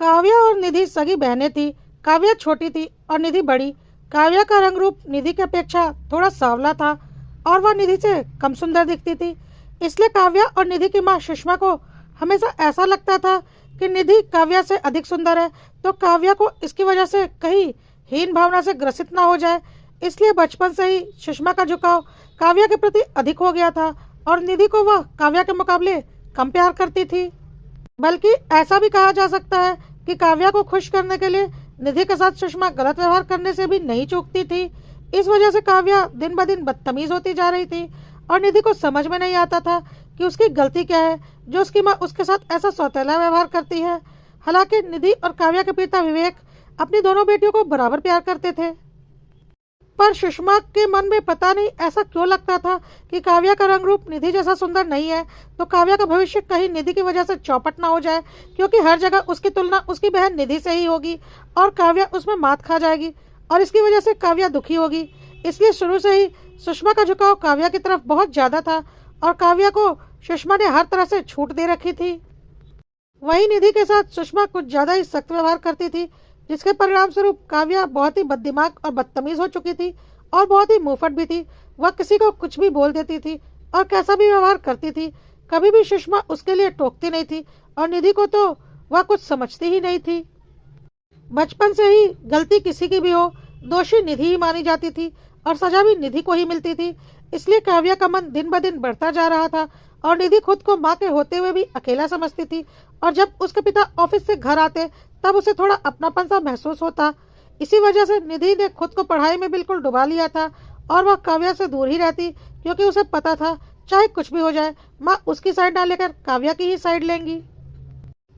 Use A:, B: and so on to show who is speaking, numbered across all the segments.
A: काव्या और निधि सगी बहनें थी। काव्या छोटी थी और निधि बड़ी। काव्या का रंग रूप निधि की अपेक्षा थोड़ा सांवला था और वह निधि से कम सुंदर दिखती थी। इसलिए काव्या और निधि की माँ सुषमा को हमेशा ऐसा लगता था कि निधि काव्या से अधिक सुंदर है, तो काव्या को इसकी वजह से कहीं हीन भावना से ग्रसित ना हो जाए। इसलिए बचपन से ही सुषमा का झुकाव काव्या के प्रति अधिक हो गया था और निधि को वह काव्या के मुकाबले कम प्यार करती थी। बल्कि ऐसा भी कहा जा सकता है कि काव्या को खुश करने के लिए निधि के साथ सुषमा गलत व्यवहार करने से भी नहीं चूकती थी। इस वजह से काव्या दिन ब दिन बदतमीज होती जा रही थी और निधि को समझ में नहीं आता था कि उसकी गलती क्या है जो उसकी माँ उसके साथ ऐसा सौतेला व्यवहार करती है। हालांकि निधि और काव्या के पिता विवेक अपनी दोनों बेटियों को बराबर प्यार करते थे, पर सुषमा के मन में पता नहीं ऐसा क्यों लगता था कि काव्या का रंग रूप निधि जैसा सुंदर नहीं है, तो काव्या का भविष्य कहीं निधि की वजह से चौपट ना हो जाए, क्योंकि हर जगह उसकी तुलना उसकी बहन निधि से ही होगी और काव्या उसमें मात खा जाएगी और इसकी वजह से काव्या दुखी होगी। इसलिए शुरू से ही सुषमा का झुकाव काव्या की तरफ बहुत ज्यादा था और काव्या को सुषमा ने हर तरह से छूट दे रखी थी। वही निधि के साथ सुषमा कुछ ज्यादा ही सख्त व्यवहार करती थी, जिसके परिणाम स्वरूप काव्या बहुत ही बददिमाग और बदतमीज हो चुकी थी और बहुत ही मुंहफट भी थी। वह किसी को कुछ भी बोल देती थी और कैसा भी व्यवहार करती थी। कभी भी सुषमा उसके लिए टोकती नहीं थी और निधि को तो वह कुछ समझती ही नहीं थी। बचपन से ही गलती किसी की भी हो, दोषी निधि ही मानी जाती थी और सजा भी निधि को ही मिलती थी। इसलिए काव्या का मन दिन ब दिन बढ़ता जा रहा था और निधि खुद को माँ के होते हुए भी अकेला समझती थी और जब उसके पिता ऑफिस से घर आते तब उसे थोड़ा अपनापन सा महसूस होता। इसी वजह से निधि ने खुद को पढ़ाई में बिल्कुल डुबा लिया था और वह काव्या से दूर ही रहती, क्योंकि उसे पता था चाहे कुछ भी हो जाए माँ उसकी साइड ना लेकर काव्या की ही साइड लेंगी।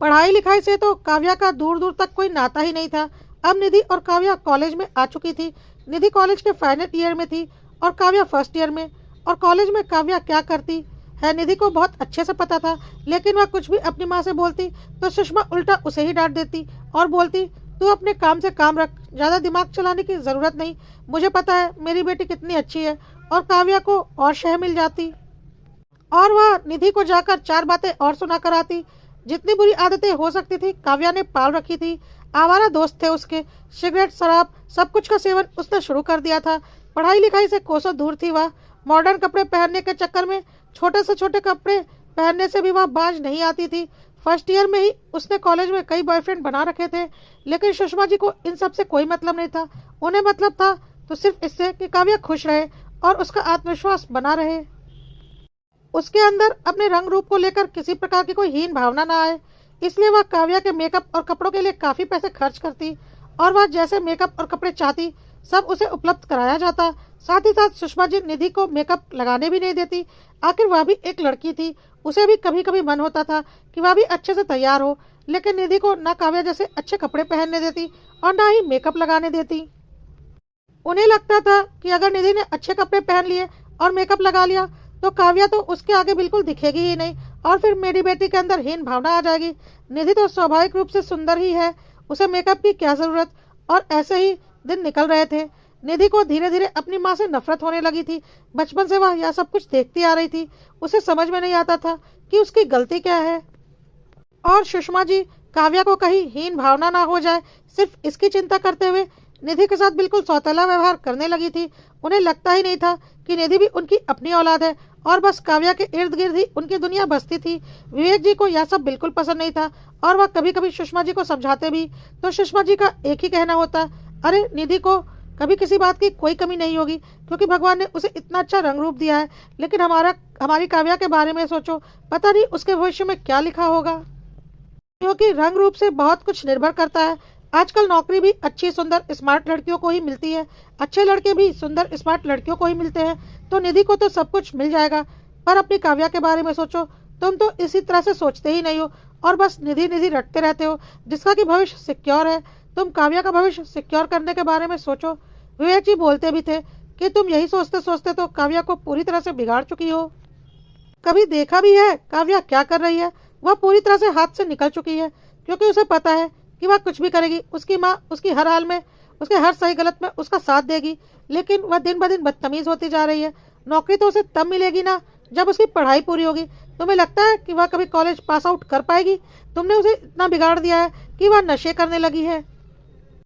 A: पढ़ाई लिखाई से तो काव्या का दूर दूर तक कोई नाता ही नहीं था। अब निधि और काव्या कॉलेज में आ चुकी थी। निधि कॉलेज के फाइनल ईयर में थी और काव्या फर्स्ट ईयर में, और कॉलेज में काव्या क्या करती है निधि को बहुत अच्छे से पता था। लेकिन वह कुछ भी अपनी माँ से बोलती तो सुषमा उल्टा उसे ही डांट देती और बोलती, तू अपने काम से काम रख, ज्यादा दिमाग चलाने की जरूरत नहीं, मुझे पता है मेरी बेटी कितनी अच्छी है। और काव्या को और शह मिल जाती और वह निधि को जाकर चार बातें और सुना कर आती। जितनी बुरी आदतें हो सकती थी काव्या ने पाल रखी थी। आवारा दोस्त थे उसके, सिगरेट शराब सब कुछ का सेवन उसने शुरू कर दिया था। पढ़ाई लिखाई से कोसों दूर थी वह। मॉडर्न कपड़े पहनने के चक्कर में छोटे से छोटे कपड़े पहनने से भी वह बाज नहीं आती थी। फर्स्ट ईयर में ही उसने कॉलेज में कई बॉयफ्रेंड बना रखे थे, लेकिन सुषमा जी को इन सब से कोई मतलब नहीं था। उन्हें मतलब था तो सिर्फ इससे कि काव्या खुश रहे और उसका आत्मविश्वास बना रहे, उसके अंदर अपने रंग रूप को लेकर किसी प्रकार की कोई हीन भावना ना आए। इसलिए वह काव्या के मेकअप और कपड़ों के लिए काफी पैसे खर्च करती और वह जैसे मेकअप और कपड़े चाहती सब उसे उपलब्ध कराया जाता। साथ ही साथ सुषमा जी निधि को मेकअप लगाने भी नहीं देती। आखिर वह भी एक लड़की थी, उसे भी कभी कभी मन होता था कि वह भी अच्छे से तैयार हो, लेकिन निधि को ना काव्या जैसे अच्छे कपड़े पहनने देती और ना ही मेकअप लगाने देती। उन्हें लगता था कि अगर निधि ने अच्छे कपड़े पहन लिए और मेकअप लगा लिया तो काव्या तो उसके आगे बिल्कुल दिखेगी ही नहीं और फिर मेरी बेटी के अंदर हीन भावना आ जाएगी। निधि तो स्वाभाविक रूप से सुंदर ही है, उसे मेकअप की क्या जरूरत। और ऐसे ही दिन निकल रहे थे। निधि को धीरे धीरे अपनी माँ से नफरत होने लगी थी। बचपन से वह यह सब कुछ देखती आ रही थी, उसे समझ में नहीं आता था कि उसकी गलती क्या है। और सुषमा जी काव्या को कहीं हीन भावना ना हो जाए, सिर्फ इसकी चिंता करते हुए निधि के साथ बिल्कुल सौतेला व्यवहार करने लगी थी। उन्हें लगता ही नहीं था कि निधि भी उनकी अपनी औलाद है और बस काव्या के इर्द गिर्द ही उनकी दुनिया बसती थी। विवेक जी को यह सब बिल्कुल पसंद नहीं था और वह कभी कभी सुषमा जी को समझाते भी तो सुषमा जी का एक ही कहना होता, अरे निधि को कभी किसी बात की कोई कमी नहीं होगी, क्योंकि भगवान ने उसे इतना अच्छा रंग रूप दिया है। लेकिन हमारी काव्या के बारे में सोचो, पता नहीं उसके भविष्य में क्या लिखा होगा, क्योंकि रंग रूप से बहुत कुछ निर्भर करता है। आजकल नौकरी भी अच्छी सुंदर स्मार्ट लड़कियों को ही मिलती है, अच्छे लड़के भी सुंदर स्मार्ट लड़कियों को ही मिलते हैं। तो निधि को तो सब कुछ मिल जाएगा, पर अपनी काव्या के बारे में सोचो। तुम तो इसी तरह से सोचते ही नहीं हो और बस निधि निधि रटते रहते हो, जिसका कि भविष्य सिक्योर है। तुम काव्या का भविष्य सिक्योर करने के बारे में सोचो। विवेक जी बोलते भी थे कि तुम यही सोचते सोचते तो काव्या को पूरी तरह से बिगाड़ चुकी हो। कभी देखा भी है काव्या क्या कर रही है? वह पूरी तरह से हाथ से निकल चुकी है, क्योंकि उसे पता है कि वह कुछ भी करेगी, उसकी माँ उसकी हर हाल में, उसके हर सही गलत में उसका साथ देगी। लेकिन वह दिन ब दिन बदतमीज होती जा रही है। नौकरी तो उसे तब मिलेगी ना जब उसकी पढ़ाई पूरी होगी, तुम्हें लगता है कि वह कभी कॉलेज पास आउट कर पाएगी? तुमने उसे इतना बिगाड़ दिया है कि वह नशे करने लगी है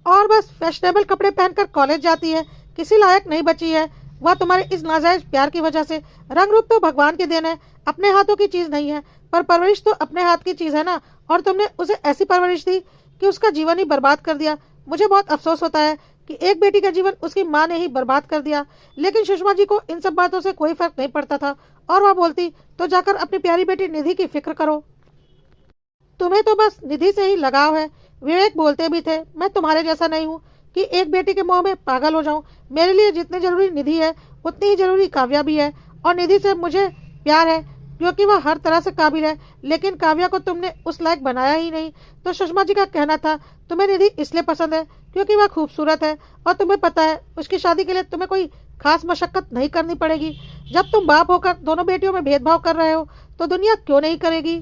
A: और बस फैशनेबल कपड़े पहनकर कॉलेज जाती है, किसी लायक नहीं बची है। वह तुम्हारे इस नाजायज प्यार की वजह से। रंग रूप तो भगवान के देन है, अपने हाथों की चीज नहीं है, पर परवरिश तो अपने हाथ की चीज है ना। और तुमने उसे ऐसी परवरिश दी कि उसका जीवन ही बर्बाद कर दिया। मुझे बहुत अफसोस होता है कि एक बेटी का जीवन उसकी माँ ने ही बर्बाद कर दिया। लेकिन सुषमा जी को इन सब बातों से कोई फर्क नहीं पड़ता था और वह बोलती, तो जाकर अपनी प्यारी बेटी निधि की फिक्र करो, तुम्हें तो बस निधि से ही लगाव है। विवेक बोलते भी थे, मैं तुम्हारे जैसा नहीं हूँ कि एक बेटी के मोह में पागल हो जाऊं। मेरे लिए जितनी जरूरी निधि है उतनी ही जरूरी काव्या भी है, और निधि से मुझे प्यार है क्योंकि वह हर तरह से काबिल है। लेकिन काव्या को तुमने उस लायक बनाया ही नहीं। तो सुषमा जी का कहना था, तुम्हें निधि इसलिए पसंद है क्योंकि वह खूबसूरत है, और तुम्हें पता है उसकी शादी के लिए तुम्हें कोई खास मशक्कत नहीं करनी पड़ेगी। जब तुम बाप होकर दोनों बेटियों में भेदभाव कर रहे हो तो दुनिया क्यों नहीं करेगी।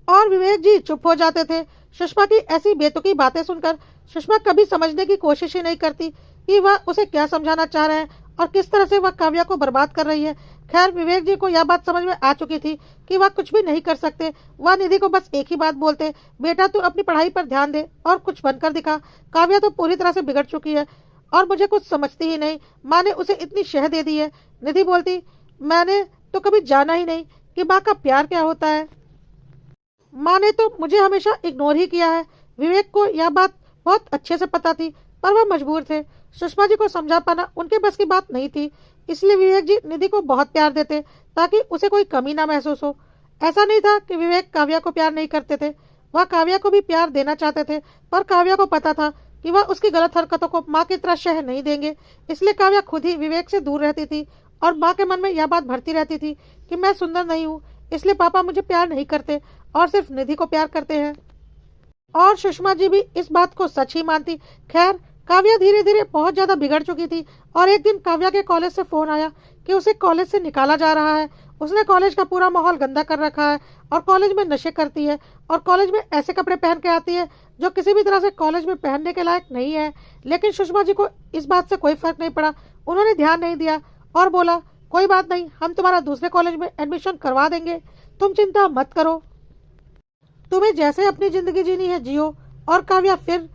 A: और विवेक जी चुप हो जाते थे। सुषमा की ऐसी बेतुकी बातें सुनकर सुषमा कभी समझने की कोशिश ही नहीं करती कि वह उसे क्या समझाना चाह रहे हैं और किस तरह से वह काव्या को बर्बाद कर रही है। खैर, विवेक जी को यह बात समझ में आ चुकी थी कि वह कुछ भी नहीं कर सकते। वह निधि को बस एक ही बात बोलते, बेटा तू अपनी पढ़ाई पर ध्यान दे और कुछ बनकर दिखा। काव्या तो पूरी तरह से बिगड़ चुकी है और मुझे कुछ समझती ही नहीं। माँ ने उसे इतनी शह दे दी है। निधि बोलती, मैंने तो कभी जाना ही नहीं कि माँ का प्यार क्या होता है। माँ ने तो मुझे हमेशा इग्नोर ही किया है। विवेक को यह बात बहुत अच्छे से पता थी, पर वह मजबूर थे। सुषमा जी को समझा पाना उनके बस की बात नहीं थी। इसलिए विवेक जी निधि को बहुत प्यार देते ताकि उसे कोई कमी ना महसूस हो। ऐसा नहीं था कि विवेक काव्या को प्यार नहीं करते थे, वह काव्या को भी प्यार देना चाहते थे, पर काव्या को पता था कि वह उसकी गलत हरकतों को माँ की तरह शह नहीं देंगे। इसलिए काव्या खुद ही विवेक से दूर रहती थी और माँ के मन में यह बात भरती रहती थी कि मैं सुंदर नहीं हूँ, इसलिए पापा मुझे प्यार नहीं करते और सिर्फ निधि को प्यार करते हैं। और सुषमा जी भी इस बात को सच ही मानती। खैर, काव्या धीरे धीरे बहुत ज्यादा बिगड़ चुकी थी और एक दिन काव्या के कॉलेज से फोन आया कि उसे कॉलेज से निकाला जा रहा है। उसने कॉलेज का पूरा माहौल गंदा कर रखा है और कॉलेज में नशे करती है और कॉलेज में ऐसे कपड़े पहन के आती है जो किसी भी तरह से कॉलेज में पहनने के लायक नहीं है। लेकिन सुषमा जी को इस बात से कोई फर्क नहीं पड़ा। उन्होंने ध्यान नहीं दिया और बोला, कोई बात नहीं, हम तुम्हारा दूसरे कॉलेज में एडमिशन करवा देंगे, तुम चिंता मत करो, तुम्हें जैसे अपनी जिंदगी जीनी है जियो। और काव्या फिर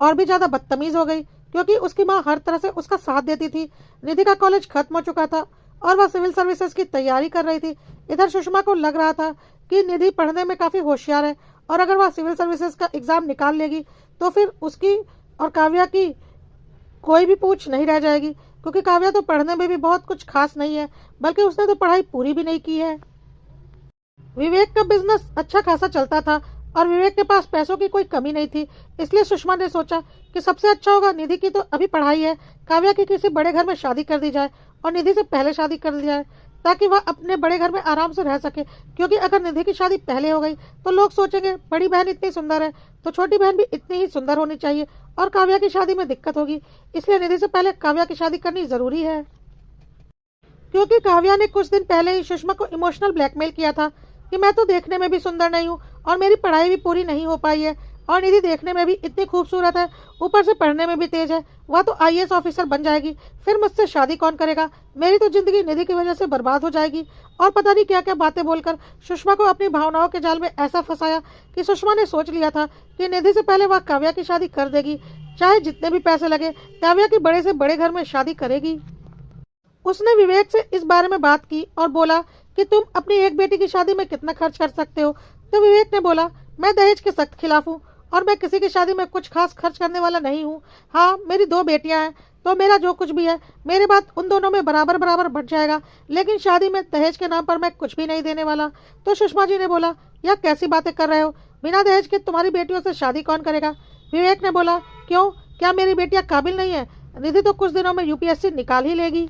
A: और भी ज्यादा बदतमीज हो गई क्योंकि उसकी माँ हर तरह से उसका साथ देती थी। निधि का कॉलेज खत्म हो चुका था और वह सिविल सर्विसेज की तैयारी कर रही थी। इधर सुषमा को लग रहा था कि निधि पढ़ने में काफी होशियार है और अगर वह सिविल सर्विसेज का एग्जाम निकाल लेगी तो फिर उसकी और काव्या की कोई भी पूछ नहीं रह जाएगी, क्योंकि काव्या तो पढ़ने में भी बहुत कुछ खास नहीं है, बल्कि उसने तो पढ़ाई पूरी भी नहीं की है। विवेक का बिजनेस अच्छा खासा चलता था और विवेक के पास पैसों की कोई कमी नहीं थी। इसलिए सुषमा ने सोचा कि सबसे अच्छा होगा, निधि की तो अभी पढ़ाई है, काव्या की किसी बड़े घर में शादी कर दी जाए और निधि से पहले शादी कर दी जाए ताकि वह अपने बड़े घर में आराम से रह सके। क्योंकि अगर निधि की शादी पहले हो गई तो लोग सोचेंगे बड़ी बहन इतनी सुंदर है तो छोटी बहन भी इतनी ही सुंदर होनी चाहिए और काव्या की शादी में दिक्कत होगी। इसलिए निधि से पहले काव्या की शादी करनी जरूरी है। क्योंकि काव्या ने कुछ दिन पहले ही सुषमा को इमोशनल ब्लैकमेल किया था कि मैं तो देखने में भी सुंदर नहीं हूँ और मेरी पढ़ाई भी पूरी नहीं हो पाई है और निधि देखने में भी इतनी खूबसूरत है, ऊपर से पढ़ने में भी तेज है, वह तो आईएएस ऑफिसर बन जाएगी, फिर मुझसे शादी कौन करेगा, मेरी तो जिंदगी निधि की वजह से बर्बाद हो जाएगी। और पता नहीं क्या क्या बातें बोलकर सुषमा को अपनी भावनाओं के जाल में ऐसा फंसाया कि सुषमा ने सोच लिया था कि निधि से पहले वह काव्या की शादी कर देगी, चाहे जितने भी पैसे लगे, काव्या की बड़े से बड़े घर में शादी करेगी। उसने विवेक से इस बारे में बात की और बोला कि तुम अपनी एक बेटी की शादी में कितना खर्च कर सकते हो। तो विवेक ने बोला, मैं दहेज के सख्त खिलाफ हूँ और मैं किसी की शादी में कुछ खास खर्च करने वाला नहीं हूँ। हाँ, मेरी 2 बेटियां हैं तो मेरा जो कुछ भी है मेरे बाद उन दोनों में बराबर बराबर बट जाएगा, लेकिन शादी में दहेज के नाम पर मैं कुछ भी नहीं देने वाला। तो सुषमा जी ने बोला, यह कैसी बातें कर रहे हो, बिना दहेज के तुम्हारी बेटियों से शादी कौन करेगा। विवेक ने बोला, क्यों, क्या मेरी बेटियां काबिल नहीं है, निधि तो कुछ दिनों में यूपीएससी निकाल ही लेगी।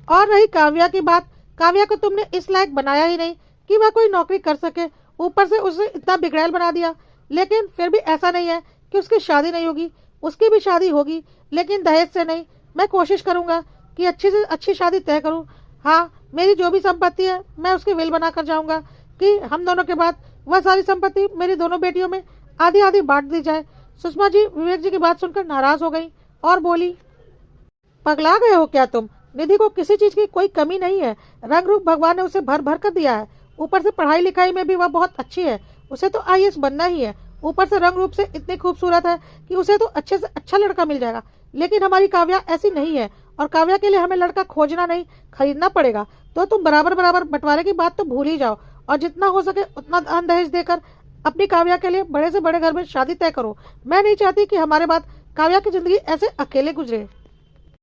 A: और रही काव्या की बात, काव्या को तुमने इस लायक बनाया ही नहीं कि वह कोई नौकरी कर सके, ऊपर से उसे इतना बिगड़ैल बना दिया। लेकिन फिर भी ऐसा नहीं है कि उसकी शादी नहीं होगी, उसकी भी शादी होगी, लेकिन दहेज से नहीं। मैं कोशिश करूंगा कि अच्छी से अच्छी शादी तय करूं। हाँ, मेरी जो भी संपत्ति है मैं उसकी विल बना कर जाऊंगा कि हम दोनों के बाद वह सारी संपत्ति मेरी दोनों बेटियों में आधी आधी बांट दी जाए। सुषमा जी विवेक जी की बात सुनकर नाराज हो गई और बोली, पगला गए हो क्या तुम, निधि को किसी चीज की कोई कमी नहीं है, रंग रूप भगवान ने उसे भर भर कर दिया है, ऊपर से पढ़ाई लिखाई में भी वह बहुत अच्छी है, उसे तो आईएएस बनना ही है। ऊपर से रंग रूप से इतनी खूबसूरत है कि उसे तो अच्छे से अच्छा लड़का मिल जाएगा। लेकिन हमारी काव्या ऐसी नहीं है, और काव्या के लिए हमें लड़का खोजना नहीं, खरीदना पड़ेगा। तो तुम बराबर बराबर बंटवारे की बात तो भूल ही जाओ, और जितना हो सके उतना दान दहेज देकर अपनी काव्या के लिए बड़े से बड़े घर में शादी तय करो। मैं नहीं चाहती कि हमारे बाद काव्या की जिंदगी ऐसे अकेले गुजरे।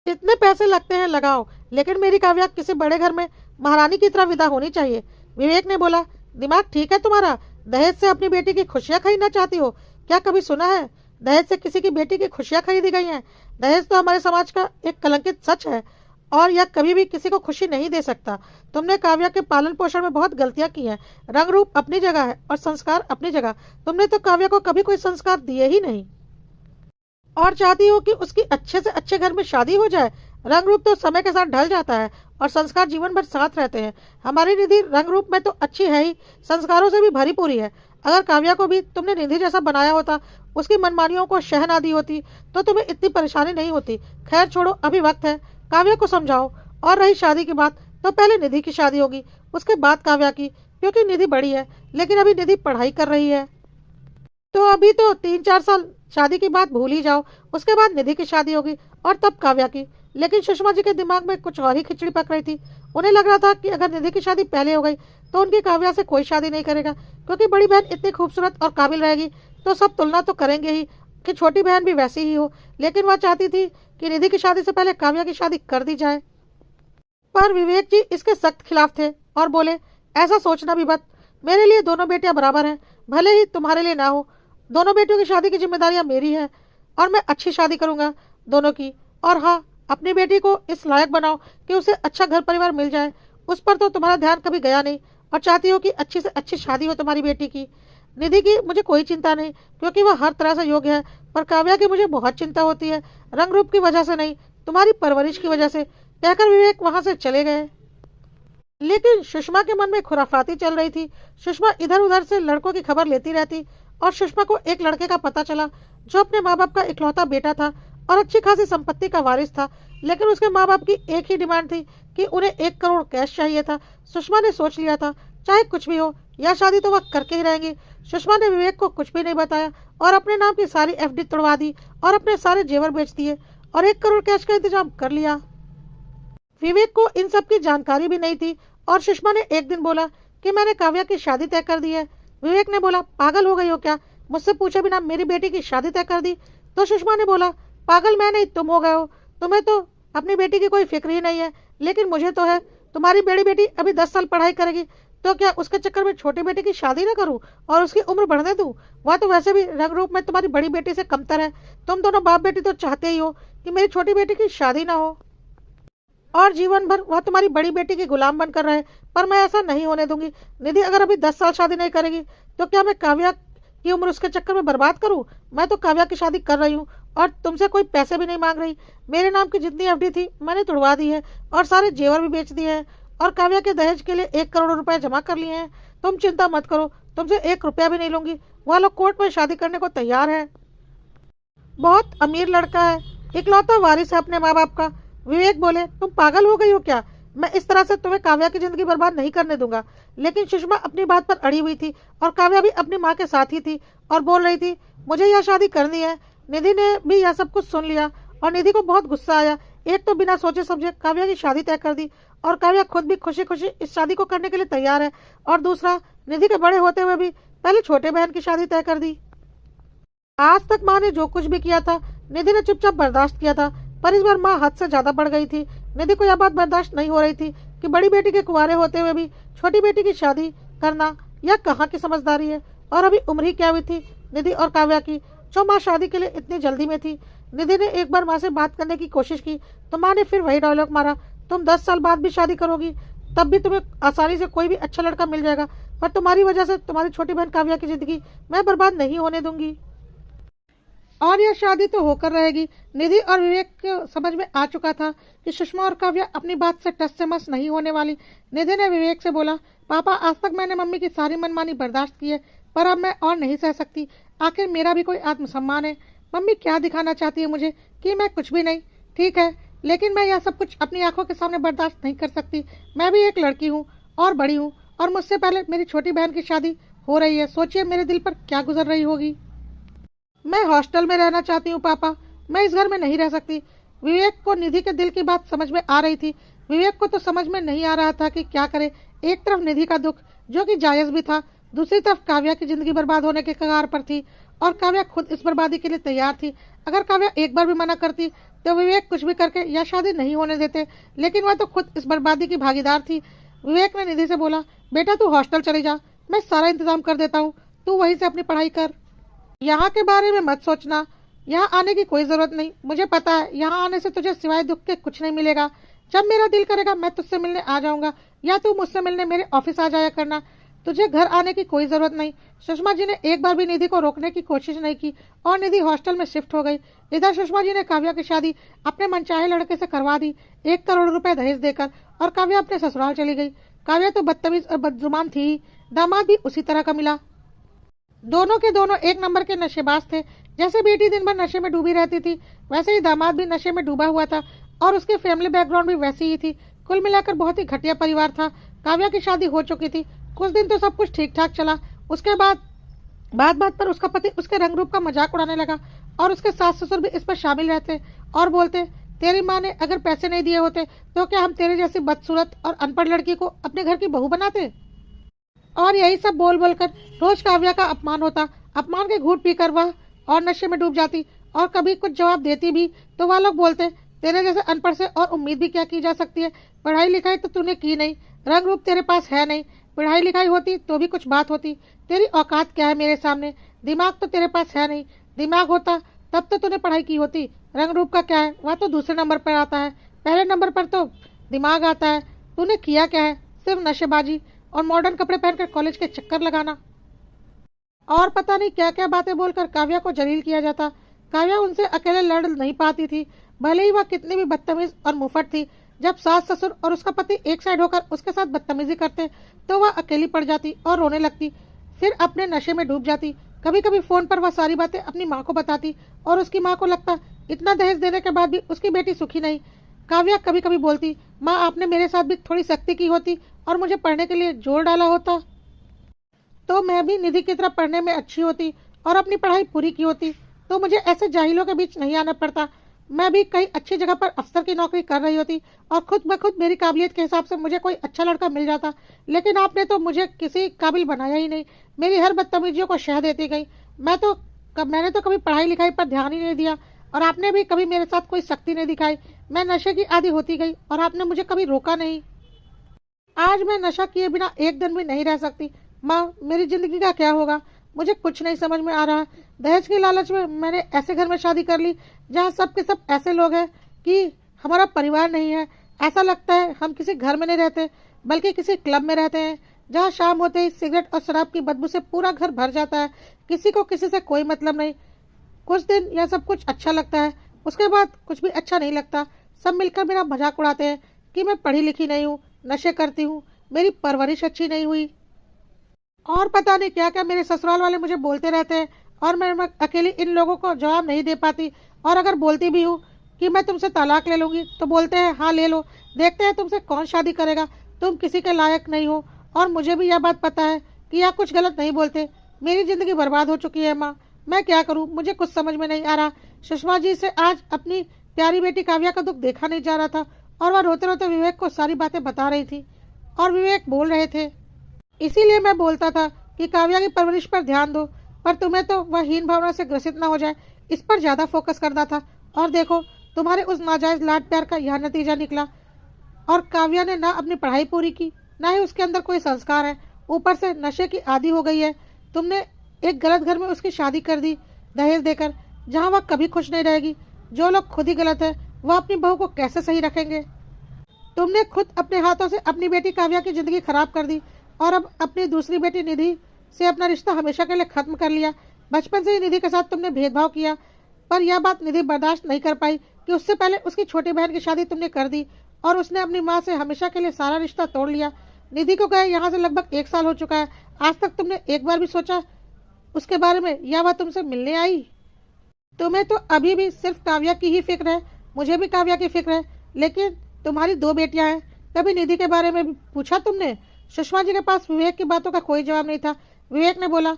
A: जितने पैसे लगते हैं लगाओ, लेकिन मेरी काव्या किसी बड़े घर में महारानी की तरह विदा होनी चाहिए। विवेक ने बोला, दिमाग ठीक है तुम्हारा? दहेज से अपनी बेटी की खुशियां खरीदना चाहती हो? क्या कभी सुना है दहेज से किसी की बेटी की खुशियां खरीदी गई हैं? दहेज तो हमारे समाज का एक कलंकित सच है, और यह कभी भी किसी को खुशी नहीं दे सकता। तुमने काव्या के पालन पोषण में बहुत गलतियां की हैं। रंग रूप अपनी जगह है और संस्कार अपनी जगह। तुमने तो काव्या को कभी कोई संस्कार दिए ही नहीं, और चाहती हो कि उसकी अच्छे से अच्छे घर में शादी हो जाए। रंग रूप तो समय के साथ ढल जाता है, और संस्कार जीवन भर साथ रहते हैं। हमारी निधि रंग रूप में तो अच्छी है ही, संस्कारों से भी भरी पूरी है। अगर काव्या को भी तुमने निधि जैसा बनाया होता, उसकी मनमानियों को शह ना दी होती, तो तुम्हें इतनी परेशानी नहीं होती। खैर छोड़ो, अभी वक्त है, काव्या को समझाओ। और रही शादी की बात, तो पहले निधि की शादी होगी, उसके बाद काव्या की, क्योंकि निधि बड़ी है, लेकिन अभी निधि पढ़ाई कर रही है। तो अभी तो 3-4 साल शादी की बात भूल ही जाओ। उसके बाद निधि की शादी होगी, और तब काव्या की। लेकिन सुषमा जी के दिमाग में कुछ और ही खिचड़ी पक रही थी। उन्हें लग रहा था कि अगर निधि की शादी पहले हो गई तो उनकी काव्या से कोई शादी नहीं करेगा, क्योंकि बड़ी बहन इतनी खूबसूरत और काबिल रहेगी, तो सब तुलना तो करेंगे ही कि छोटी बहन भी वैसी ही हो। लेकिन वह चाहती थी कि निधि की शादी से पहले काव्या की शादी कर दी जाए। पर विवेक जी इसके सख्त खिलाफ थे और बोले, ऐसा सोचना भी मत। मेरे लिए दोनों बेटियां बराबर हैं, भले ही तुम्हारे लिए ना हो। दोनों बेटियों की शादी की जिम्मेदारियां मेरी है, और मैं अच्छी शादी करूंगा दोनों की। और हाँ, अपनी बेटी को इस लायक बनाओ कि उसे अच्छा घर परिवार मिल जाए। उस पर तो तुम्हारा ध्यान कभी गया नहीं, और चाहती हो कि अच्छी से अच्छी शादी हो तुम्हारी बेटी की। निधि की मुझे कोई चिंता नहीं, क्योंकि वह हर तरह से योग्य है। पर काव्या की मुझे बहुत चिंता होती है, रंग रूप की वजह से नहीं, तुम्हारी परवरिश की वजह से। कहकर विवेक वहां से चले गए। लेकिन सुषमा के मन में खुराफाती चल रही थी। सुषमा इधर उधर से लड़कों की खबर लेती रहती, और सुषमा को एक लड़के का पता चला जो अपने माँ बाप का इकलौता बेटा था और अच्छी खासी संपत्ति का वारिस था। लेकिन उसके माँ बाप की एक ही डिमांड थी कि उन्हें 1 करोड़ कैश चाहिए था। सुषमा ने सोच लिया था, चाहे कुछ भी हो, यह शादी तो वह करके ही रहेंगी। सुषमा ने विवेक को कुछ भी नहीं बताया, और अपने नाम की सारी एफडी तोड़वा दी, और अपने सारे जेवर बेच दिए, और 1 करोड़ कैश का इंतजाम कर लिया। विवेक को इन सब की जानकारी भी नहीं थी, और सुषमा ने एक दिन बोला कि मैंने काव्या की शादी तय कर दी है। विवेक ने बोला, पागल हो गई हो क्या? मुझसे पूछे बिना मेरी बेटी की शादी तय कर दी? तो सुषमा ने बोला, पागल मैं नहीं, तुम हो गए हो। तुम्हें तो अपनी बेटी की कोई फिक्र ही नहीं है, लेकिन मुझे तो है। तुम्हारी बड़ी बेटी अभी 10 साल पढ़ाई करेगी, तो क्या उसके चक्कर में छोटी बेटी की शादी न करूं और उसकी उम्र बढ़ने दूं? वह तो वैसे भी रंग रूप में तुम्हारी बड़ी बेटी से कमतर है। तुम दोनों बाप बेटी तो चाहते ही हो कि मेरी छोटी बेटी की शादी ना हो, और जीवन भर वह तुम्हारी बड़ी बेटी की गुलाम बनकर रहे। पर मैं ऐसा नहीं होने दूंगी। निधि अगर अभी 10 साल शादी नहीं करेगी, तो क्या मैं काव्या की उम्र उसके चक्कर में बर्बाद करूं? मैं तो काव्या की शादी कर रही हूँ, और तुमसे कोई पैसे भी नहीं मांग रही। मेरे नाम की जितनी एफडी थी मैंने तुड़वा दी है, और सारे जेवर भी बेच दिए हैं, और काव्या के दहेज के लिए 1 करोड़ रुपए जमा कर लिए हैं। तुम चिंता मत करो, तुमसे 1 रुपया भी नहीं लूंगी। वह लोग कोर्ट में शादी करने को तैयार है। बहुत अमीर लड़का है, इकलौता वारिस है अपने माँ बाप का। विवेक बोले, तुम पागल हो गई हो क्या? मैं इस तरह से तुम्हें काव्या की जिंदगी बर्बाद नहीं करने दूंगा। लेकिन सुषमा अपनी बात पर अड़ी हुई थी, और काव्या भी अपनी माँ के साथ ही थी, और बोल रही थी, मुझे यह शादी करनी है। निधि ने भी यह सब कुछ सुन लिया, और निधि को बहुत गुस्सा आया। एक तो बिना सोचे समझे काव्या की शादी तय कर दी, और काव्या खुद भी खुशी खुशी इस शादी को करने के लिए तैयार है। और दूसरा, निधि के बड़े होते हुए भी पहले छोटे बहन की शादी तय कर दी। आज तक माँ ने जो कुछ भी किया था, निधि ने चुपचाप बर्दाश्त किया था, पर इस बार माँ हद से ज्यादा बढ़ गई थी। निधि को यह बात बर्दाश्त नहीं हो रही थी कि बड़ी बेटी के कुंवारे होते हुए भी छोटी बेटी की शादी करना यह कहाँ की समझदारी है। और अभी उम्र ही क्या हुई थी निधि और काव्या की, जो माँ शादी के लिए इतनी जल्दी में थी। निधि ने एक बार माँ से बात करने की कोशिश की, तो माँ ने फिर वही डायलॉग मारा, तुम 10 साल बाद भी शादी करोगी, तब भी तुम्हें आसानी से कोई भी अच्छा लड़का मिल जाएगा, पर तुम्हारी वजह से तुम्हारी छोटी बहन काव्या की जिंदगी मैं बर्बाद नहीं होने दूंगी। और यह शादी तो होकर रहेगी। निधि और विवेक को समझ में आ चुका था कि सुषमा और काव्या अपनी बात से टस से मस नहीं होने वाली। निधि ने विवेक से बोला, पापा, आज तक मैंने मम्मी की सारी मनमानी बर्दाश्त की है, पर अब मैं और नहीं सह सकती। आखिर मेरा भी कोई आत्मसम्मान है। मम्मी क्या दिखाना चाहती है मुझे कि मैं कुछ भी नहीं? ठीक है, लेकिन मैं यह सब कुछ अपनी आंखों के सामने बर्दाश्त नहीं कर सकती। मैं भी एक लड़की हूँ, और बड़ी हूँ, और मुझसे पहले मेरी छोटी बहन की शादी हो रही है। सोचिए मेरे दिल पर क्या गुजर रही होगी। मैं हॉस्टल में रहना चाहती हूँ पापा, मैं इस घर में नहीं रह सकती। विवेक को निधि के दिल की बात समझ में आ रही थी। विवेक को तो समझ में नहीं आ रहा था कि क्या करे। एक तरफ निधि का दुख जो कि जायज भी था, दूसरी तरफ काव्या की जिंदगी बर्बाद होने के कगार पर थी और काव्या खुद इस बर्बादी के लिए तैयार थी। अगर काव्या एक बार भी मना करती तो विवेक कुछ भी करके यह शादी नहीं होने देते, लेकिन वह तो खुद इस बर्बादी की भागीदार थी। विवेक ने निधि से बोला, बेटा तू हॉस्टल चली जा, मैं सारा इंतजाम कर देता हूँ, तू वहीं से अपनी पढ़ाई कर। यहाँ के बारे में मत सोचना, यहाँ आने की कोई जरूरत नहीं। मुझे पता है यहाँ आने से तुझे सिवाय दुख के कुछ नहीं मिलेगा। जब मेरा दिल करेगा मैं तुझसे मिलने आ जाऊंगा या तू मुझसे मिलने मेरे ऑफिस आ जाया करना। तुझे घर आने की कोई जरूरत नहीं। सुषमा जी ने एक बार भी निधि को रोकने की कोशिश नहीं की और निधि हॉस्टल में शिफ्ट हो गई। इधर सुषमा जी ने काव्या की शादी अपने मनचाहे लड़के से करवा दी, 1 करोड़ रुपए दहेज देकर, और काव्या अपने ससुराल चली गई। काव्या तो बदतमीज और बदजुबान थी ही, दामाद भी उसी तरह का मिला। दोनों के दोनों एक नंबर के नशेबाज थे। जैसे बेटी दिन भर नशे में डूबी रहती थी, वैसे ही दामाद भी नशे में डूबा हुआ था और उसकी फैमिली बैकग्राउंड भी वैसी ही थी। कुल मिलाकर बहुत ही घटिया परिवार था। काव्या की शादी हो चुकी थी, कुछ दिन तो सब कुछ ठीक ठाक चला। उसके बाद बात बात पर उसका पति उसके रंग रूप का मजाक उड़ाने लगा और उसके सास ससुर भी इस पर शामिल रहते और बोलते, तेरी माँ ने अगर पैसे नहीं दिए होते तो क्या हम तेरे जैसी बदसूरत और अनपढ़ लड़की को अपने घर की बहू बनाते। और यही सब बोल बोलकर रोज काव्या का अपमान होता। अपमान के घूंट पीकर वह और नशे में डूब जाती और कभी कुछ जवाब देती भी तो वह लोग बोलते, तेरे जैसे अनपढ़ से और उम्मीद भी क्या की जा सकती है। पढ़ाई लिखाई तो तूने की नहीं, रंग रूप तेरे पास है नहीं। पढ़ाई लिखाई होती तो भी कुछ बात होती, तेरी औकात क्या है मेरे सामने। दिमाग तो तेरे पास है नहीं, दिमाग होता तब तो तूने पढ़ाई की होती। रंग रूप का क्या है, वह तो दूसरे नंबर पर आता है, पहले नंबर पर तो दिमाग आता है। तूने किया क्या है, सिर्फ नशेबाजी और मॉडर्न कपड़े पहनकर कॉलेज के चक्कर लगाना। और पता नहीं क्या क्या बातें बोलकर काव्या को जलील किया जाता। काव्या उनसे अकेले लड़ नहीं पाती थी, भले ही वह कितनी भी बदतमीज और मुफट थी। जब सास ससुर और उसका पति एक साइड होकर उसके साथ बदतमीजी करते तो वह अकेली पड़ जाती और रोने लगती, फिर अपने नशे में डूब जाती। कभी कभी फोन पर वह सारी बातें अपनी माँ को बताती और उसकी माँ को लगता इतना दहेज देने के बाद भी उसकी बेटी सुखी नहीं। काव्या कभी कभी बोलती, माँ आपने मेरे साथ भी थोड़ी सख्ती की होती और मुझे पढ़ने के लिए जोर डाला होता तो मैं भी निधि की तरह पढ़ने में अच्छी होती और अपनी पढ़ाई पूरी की होती, तो मुझे ऐसे जाहिलों के बीच नहीं आना पड़ता। मैं भी कहीं अच्छी जगह पर अफसर की नौकरी कर रही होती और खुद ब खुद मेरी काबिलियत के हिसाब से मुझे कोई अच्छा लड़का मिल जाता। लेकिन आपने तो मुझे किसी काबिल बनाया ही नहीं, मेरी हर बदतमीजियों को शह देती गई। मैंने तो कभी पढ़ाई लिखाई पर ध्यान ही नहीं दिया और आपने भी कभी मेरे साथ कोई सख्ती नहीं दिखाई। मैं नशे की आदी होती गई और आपने मुझे कभी रोका नहीं। आज मैं नशा किए बिना एक दिन भी नहीं रह सकती। माँ मेरी जिंदगी का क्या होगा, मुझे कुछ नहीं समझ में आ रहा। दहेज की लालच में मैंने ऐसे घर में शादी कर ली जहाँ सब के सब ऐसे लोग हैं कि हमारा परिवार नहीं है। ऐसा लगता है हम किसी घर में नहीं रहते बल्कि किसी क्लब में रहते हैं, जहाँ शाम होते ही सिगरेट और शराब की बदबू से पूरा घर भर जाता है। किसी को किसी से कोई मतलब नहीं। कुछ दिन यह सब कुछ अच्छा लगता है, उसके बाद कुछ भी अच्छा नहीं लगता। सब मिलकर मेरा मजाक उड़ाते हैं कि मैं पढ़ी लिखी नहीं हूँ, नशे करती हूँ, मेरी परवरिश अच्छी नहीं हुई और पता नहीं क्या क्या मेरे ससुराल वाले मुझे बोलते रहते हैं और मैं अकेली इन लोगों को जवाब नहीं दे पाती। और अगर बोलती भी हूँ कि मैं तुमसे तलाक ले लूँगी तो बोलते हैं हाँ ले लो, देखते हैं तुमसे कौन शादी करेगा, तुम किसी के लायक नहीं हो। और मुझे भी यह बात पता है कि यह कुछ गलत नहीं बोलते। मेरी ज़िंदगी बर्बाद हो चुकी है माँ, मैं क्या करूँ, मुझे कुछ समझ में नहीं आ रहा। सुषमा जी से आज अपनी प्यारी बेटी काव्या का दुख देखा नहीं जा रहा था और वह रोते रोते विवेक को सारी बातें बता रही थी और विवेक बोल रहे थे, इसीलिए मैं बोलता था कि काव्या की परवरिश पर ध्यान दो, पर तुम्हें तो वह हीन भावना से ग्रसित ना हो जाए इस पर ज़्यादा फोकस करना था। और देखो तुम्हारे उस नाजायज़ लाड प्यार का यह नतीजा निकला। और काव्या ने ना अपनी पढ़ाई पूरी की, ना ही उसके अंदर कोई संस्कार है, ऊपर से नशे की आदी हो गई है। तुमने एक गलत घर में उसकी शादी कर दी दहेज देकर, जहाँ वह कभी खुश नहीं रहेगी। जो लोग खुद ही गलत है वह अपनी बहू को कैसे सही रखेंगे। तुमने खुद अपने हाथों से अपनी बेटी काव्या की ज़िंदगी खराब कर दी और अब अपनी दूसरी बेटी निधि से अपना रिश्ता हमेशा के लिए खत्म कर लिया। बचपन से ही निधि के साथ तुमने भेदभाव किया, पर यह बात निधि बर्दाश्त नहीं कर पाई कि उससे पहले उसकी छोटी बहन की शादी तुमने कर दी और उसने अपनी माँ से हमेशा के लिए सारा रिश्ता तोड़ लिया। निधि को गए यहाँ से लगभग 1 साल हो चुका है, आज तक तुमने एक बार भी सोचा उसके बारे में या वह तुमसे मिलने आई। तुम्हें तो अभी भी सिर्फ काव्या की ही फिक्र है, मुझे भी काव्या की फिक्र है, लेकिन तुम्हारी 2 बेटियां हैं, कभी निधि के बारे में भी पूछा तुमने? सुषमा जी के पास विवेक की बातों का कोई जवाब नहीं था। विवेक ने बोला,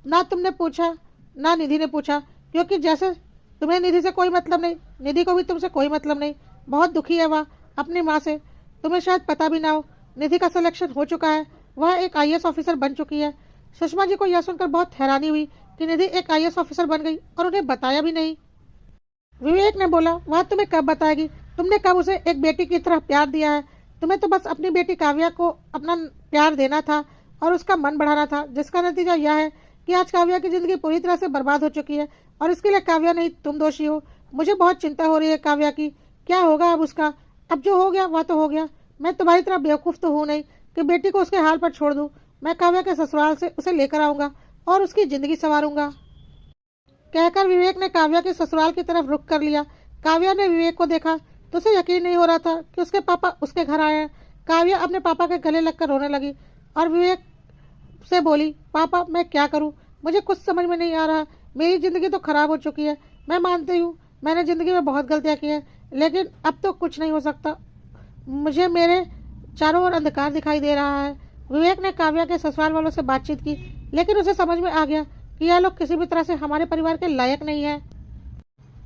A: ना तुमने पूछा ना निधि ने पूछा, क्योंकि जैसे तुम्हें निधि से कोई मतलब नहीं, निधि को भी तुमसे कोई मतलब नहीं। बहुत दुखी है वह अपनी माँ से। तुम्हें शायद पता भी ना हो, निधि का सिलेक्शन हो चुका है, वह एक आईएएस ऑफिसर बन चुकी है। सुषमा जी को यह सुनकर बहुत हैरानी हुई कि निधि एक आईएएस ऑफिसर बन गई और उन्हें बताया भी नहीं। विवेक ने बोला, वह तुम्हें कब बताएगी? तुमने कब उसे एक बेटी की तरह प्यार दिया है? तुम्हें तो बस अपनी बेटी काव्या को अपना प्यार देना था और उसका मन बढ़ाना था, जिसका नतीजा यह है कि आज काव्या की जिंदगी पूरी तरह से बर्बाद हो चुकी है और इसके लिए काव्या नहीं, तुम दोषी हो। मुझे बहुत चिंता हो रही है काव्या की, क्या होगा अब उसका? अब जो हो गया वह तो हो गया। मैं तुम्हारी तरह बेवकूफ़ तो हूँ नहीं कि बेटी को उसके हाल पर छोड़ दूँ। मैं काव्या के ससुराल से उसे लेकर आऊँगा और उसकी ज़िंदगी संवारूंगा। कहकर विवेक ने काव्या के ससुराल की तरफ रुख कर लिया। काव्या ने विवेक को देखा तो उसे यकीन नहीं हो रहा था कि उसके पापा उसके घर आए हैं। काव्या अपने पापा के गले लगकर रोने लगी और विवेक से बोली, पापा मैं क्या करूं? मुझे कुछ समझ में नहीं आ रहा। मेरी ज़िंदगी तो ख़राब हो चुकी है। मैं मानती हूँ मैंने ज़िंदगी में बहुत गलतियाँ की हैं, लेकिन अब तो कुछ नहीं हो सकता। मुझे मेरे चारों ओर अंधकार दिखाई दे रहा है। विवेक ने काव्या के ससुराल वालों से बातचीत की, लेकिन उसे समझ में आ गया कि यह लोग किसी भी तरह से हमारे परिवार के लायक नहीं है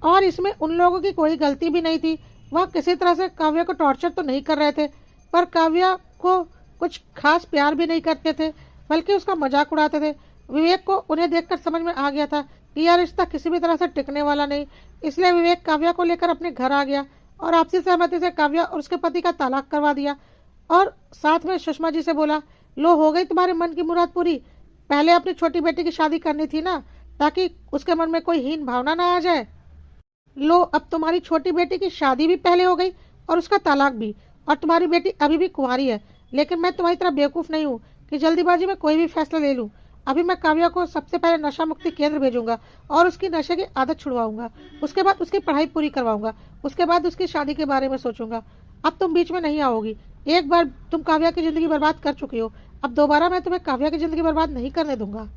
A: और इसमें उन लोगों की कोई गलती भी नहीं थी। वह किसी तरह से काव्या को टॉर्चर तो नहीं कर रहे थे, पर काव्या को कुछ खास प्यार भी नहीं करते थे, बल्कि उसका मजाक उड़ाते थे। विवेक को उन्हें देखकर समझ में आ गया था कि यह रिश्ता किसी भी तरह से टिकने वाला नहीं। इसलिए विवेक काव्या को लेकर अपने घर आ गया और आपसी सहमति से काव्या और उसके पति का तलाक करवा दिया और साथ में सुषमा जी से बोला, लो हो गई तुम्हारे मन की मुराद पूरी। पहले अपनी छोटी बेटी की शादी करनी थी ना, ताकि उसके मन में कोई हीन भावना ना आ जाए। लो अब तुम्हारी छोटी बेटी की शादी भी पहले हो गई और उसका तलाक भी, और तुम्हारी बेटी अभी भी कुंवारी है। लेकिन मैं तुम्हारी तरह बेवकूफ़ नहीं हूँ कि जल्दीबाजी में कोई भी फैसला ले लूँ। अभी मैं काव्या को सबसे पहले नशा मुक्ति केंद्र भेजूंगा और उसकी नशे की आदत छुड़वाऊंगा। उसके बाद उसकी पढ़ाई पूरी करवाऊंगा। उसके बाद उसकी शादी के बारे में सोचूंगा। अब तुम बीच में नहीं आओगी। एक बार तुम काव्या की ज़िंदगी बर्बाद कर चुकी हो, अब दोबारा मैं तुम्हें काव्या की ज़िंदगी बर्बाद नहीं करने दूंगा।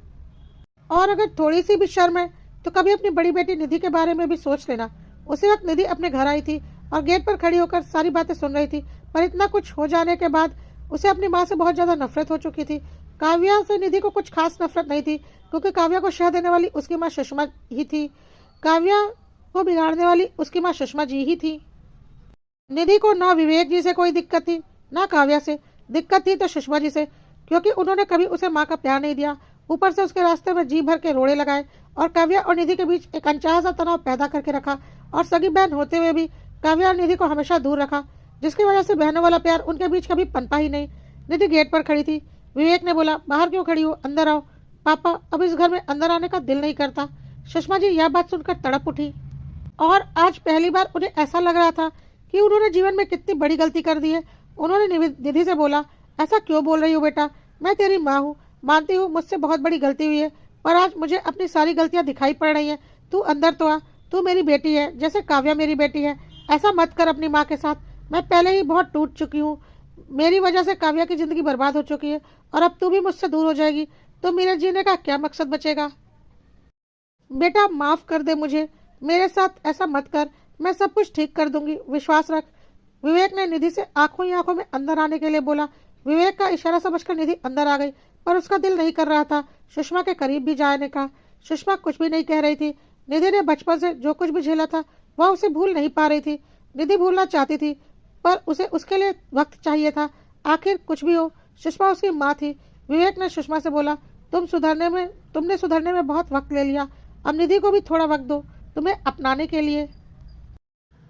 A: और अगर थोड़ी सी भी शर्म है तो कभी अपनी बड़ी बेटी निधि के बारे में भी सोच लेना। उसी वक्त निधि अपने घर आई थी और गेट पर खड़ी होकर सारी बातें सुन रही थी, पर इतना कुछ हो जाने के बाद उसे अपनी माँ से बहुत ज़्यादा नफरत हो चुकी थी। काव्या से निधि को कुछ खास नफरत नहीं थी, क्योंकि काव्या को शह देने वाली उसकी माँ सुषमा ही थी। काव्या को बिगाड़ने वाली उसकी माँ सुषमा जी ही थी। निधि को ना विवेक जी से कोई दिक्कत थी ना काव्या से। दिक्कत थी तो सुषमा जी से, क्योंकि उन्होंने कभी उसे माँ का प्यार नहीं दिया। ऊपर से उसके रास्ते में जी भर के रोड़े लगाए और काव्या और निधि के बीच एक अनचाहा सा तनाव पैदा करके रखा, और सगी बहन होते हुए भी काव्या और निधि को हमेशा दूर रखा, जिसकी वजह से बहनों वाला प्यार उनके बीच कभी पनपा ही नहीं। निधि गेट पर खड़ी थी। विवेक ने बोला, बाहर क्यों खड़ी हो, अंदर आओ। पापा अब इस घर में अंदर आने का दिल नहीं करता। सुषमा जी यह बात सुनकर तड़प उठी और आज पहली बार उन्हें ऐसा लग रहा था कि उन्होंने जीवन में कितनी बड़ी गलती कर दी है। उन्होंने निधि से बोला, ऐसा क्यों बोल रही हो बेटा, मैं तेरी माँ हूँ, मानती हूँ मुझसे बहुत बड़ी गलती हुई है, पर आज मुझे अपनी सारी गलतियाँ दिखाई पड़ रही हैं। तू अंदर तो आ, तू मेरी बेटी है जैसे काव्या मेरी बेटी है। ऐसा मत कर अपनी माँ के साथ। मैं पहले ही बहुत टूट चुकी हूँ। मेरी वजह से काव्या की ज़िंदगी बर्बाद हो चुकी है और अब तू भी मुझसे दूर हो जाएगी तो मेरे जीने का क्या मकसद बचेगा। बेटा माफ़ कर दे मुझे, मेरे साथ ऐसा मत कर, मैं सब कुछ ठीक कर दूंगी, विश्वास रख। विवेक ने निधि से आंखों ही आंखों में अंदर आने के लिए बोला। विवेक का इशारा समझकर निधि अंदर आ गई, पर उसका दिल नहीं कर रहा था सुषमा के करीब भी जाने का। सुषमा कुछ भी नहीं कह रही थी। निधि ने बचपन से जो कुछ भी झेला था वह उसे भूल नहीं पा रही थी। निधि भूलना चाहती थी, पर उसे उसके लिए वक्त चाहिए था। आखिर कुछ भी हो, सुषमा उसकी माँ थी। विवेक ने सुषमा से बोला, तुमने सुधरने में बहुत वक्त ले लिया, अब निधि को भी थोड़ा वक्त दो तुम्हें अपनाने के लिए।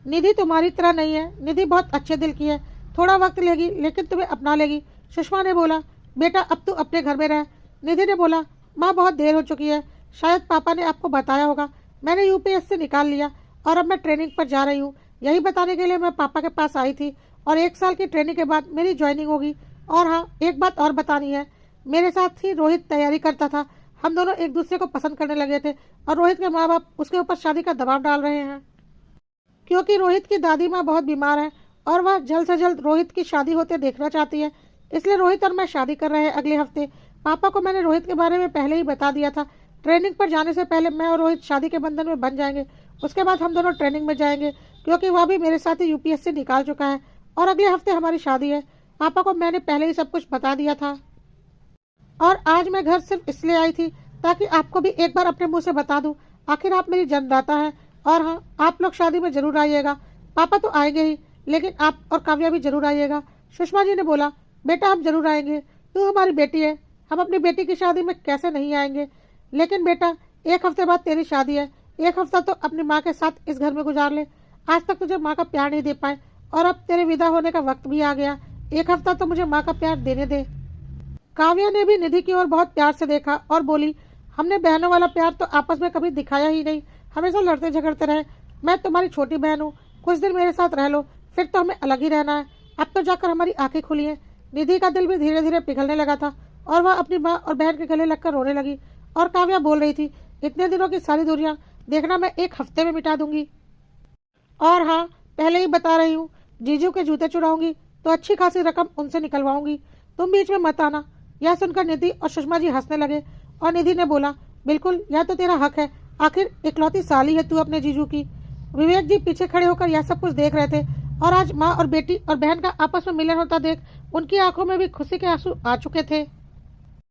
A: निधि तुम्हारी तरह नहीं है, निधि बहुत अच्छे दिल की है, थोड़ा वक्त लेगी लेकिन तुम्हें अपना लेगी। सुषमा ने बोला, बेटा अब तू अपने घर में रह। निधि ने बोला, माँ बहुत देर हो चुकी है, शायद पापा ने आपको बताया होगा, मैंने यूपीएस से निकाल लिया और अब मैं ट्रेनिंग पर जा रही हूँ। यही बताने के लिए मैं पापा के पास आई थी और 1 साल की ट्रेनिंग के बाद मेरी ज्वाइनिंग होगी। और हाँ, एक बात और बतानी है, मेरे साथ ही रोहित तैयारी करता था। हम दोनों एक दूसरे को पसंद करने लगे थे और रोहित के माँ बाप उसके ऊपर शादी का दबाव डाल रहे हैं, क्योंकि रोहित की दादी माँ बहुत बीमार है और वह जल्द से जल्द रोहित की शादी होते देखना चाहती है। इसलिए रोहित और मैं शादी कर रहे हैं अगले हफ्ते। पापा को मैंने रोहित के बारे में पहले ही बता दिया था। ट्रेनिंग पर जाने से पहले मैं और रोहित शादी के बंधन में बन जाएंगे। उसके बाद हम दोनों ट्रेनिंग में जाएंगे, क्योंकि वह भी मेरे साथ ही यूपीएससी निकाल चुका है और अगले हफ्ते हमारी शादी है। पापा को मैंने पहले ही सब कुछ बता दिया था और आज मैं घर सिर्फ इसलिए आई थी ताकि आपको भी एक बार अपने मुंह से बता दूं। आखिर आप मेरी जन्मदाता हैं। और हाँ, आप लोग शादी में जरूर आइएगा। पापा तो आएंगे ही, लेकिन आप और काव्या भी जरूर आइएगा। सुषमा जी ने बोला, बेटा हम जरूर आएंगे, तू हमारी बेटी है, हम अपनी बेटी की शादी में कैसे नहीं आएंगे। लेकिन बेटा, 1 हफ्ते बाद तेरी शादी है, 1 हफ्ता तो अपनी माँ के साथ इस घर में गुजार ले। आज तक तुझे माँ का प्यार नहीं दे पाए और अब तेरे विदा होने का वक्त भी आ गया। 1 हफ्ता तो मुझे माँ का प्यार देने दे। काव्या ने भी निधि की ओर बहुत प्यार से देखा और बोली, हमने बहनों वाला प्यार तो आपस में कभी दिखाया ही नहीं, हमेशा लड़ते झगड़ते रहे। मैं तुम्हारी छोटी बहन हूँ, कुछ दिन मेरे साथ रह लो, फिर तो हमें अलग ही रहना है। अब तो जाकर हमारी आंखें खुली हैं। निधि का दिल भी धीरे धीरे पिघलने लगा था और वह अपनी माँ और बहन के गले लगकर रोने लगी। और काव्या बोल रही थी, इतने दिनों की सारी दूरियां देखना मैं 1 हफ्ते में मिटा दूंगी। और हाँ, पहले ही बता रही हूँ, जीजू के जूते चुराऊंगी तो अच्छी खासी रकम उनसे निकलवाऊंगी, तुम बीच में मत आना। यह सुनकर निधि और सुषमा जी हंसने लगे और निधि ने बोला, बिल्कुल, यह तो तेरा हक है, आखिर इकलौती साली है तू अपने जीजू की। विवेक जी पीछे खड़े होकर यह सब कुछ देख रहे थे और आज माँ और बेटी और बहन का आपस में मिलन होता देख उनकी आंखों में भी खुशी के आंसू आ चुके थे।